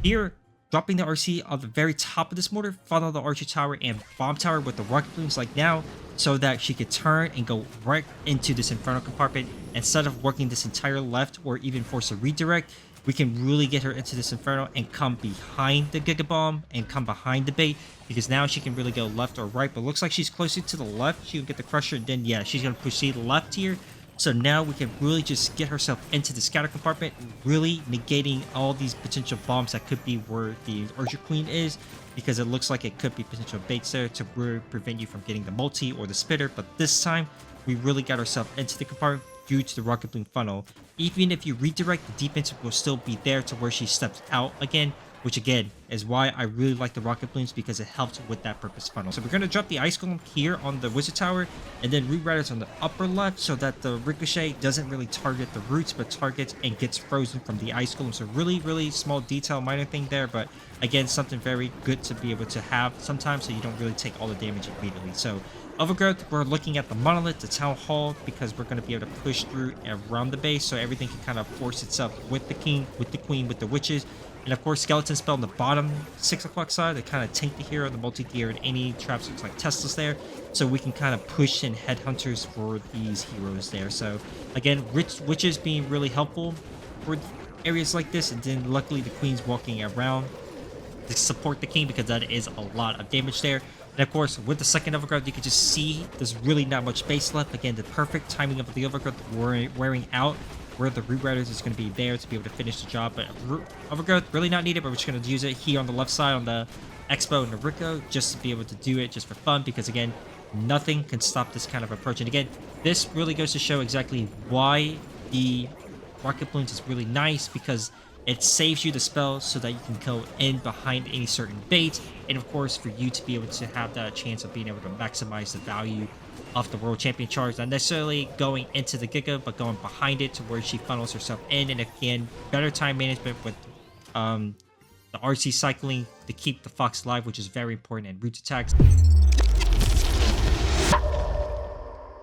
Here, dropping the RC on the very top of this mortar, funnel the archer tower and bomb tower with the rocket balloons like now, so that she could turn and go right into this inferno compartment. Instead of working this entire left or even force a redirect, we can really get her into this inferno and come behind the giga bomb and come behind the bait, because now she can really go left or right, but looks like she's closer to the left. She can get the crusher, and then yeah, she's gonna proceed left here. So now we can really just get herself into the scatter compartment, really negating all these potential bombs that could be where the Archer Queen is, because it looks like it could be potential baits there to prevent you from getting the multi or the spitter. But this time, we really got ourselves into the compartment due to the rocket balloon funnel. Even if you redirect, the defense will still be there to where she steps out again, which again is why I really like the rocket balloons, because it helps with that purpose funnel. So we're going to drop the ice golem here on the wizard tower, and then reriders on the upper left, so that the ricochet doesn't really target the roots, but targets and gets frozen from the ice golem. So really small detail, minor thing there, but again, something very good to be able to have sometimes, so you don't really take all the damage immediately. So Overgrowth, we're looking at the monolith, the town hall, because we're going to be able to push through around the base, so everything can kind of force itself with the king, with the queen, with the witches. And of course, skeleton spell on the bottom 6 o'clock side, they kind of tank the hero, the multi-gear, and any traps looks like Teslas there, so we can kind of push in headhunters for these heroes there. So again, witches being really helpful for areas like this, and then luckily the queen's walking around to support the king, because that is a lot of damage there. And of course, with the second overgrowth, you can just see there's really not much base left. Again, the perfect timing of the overgrowth wearing out, where the root riders is going to be there to be able to finish the job. But overgrowth really not needed, but we're just going to use it here on the left side on the Expo and the Rico, just to be able to do it just for fun, because again, nothing can stop this kind of approach. And again, this really goes to show exactly why the rocket balloons is really nice, because it saves you the spell so that you can go in behind any certain bait, and of course for you to be able to have that chance of being able to maximize the value of the world champion charge, not necessarily going into the giga, but going behind it to where she funnels herself in. And again, better time management with the RC cycling to keep the fox alive, which is very important in root attacks.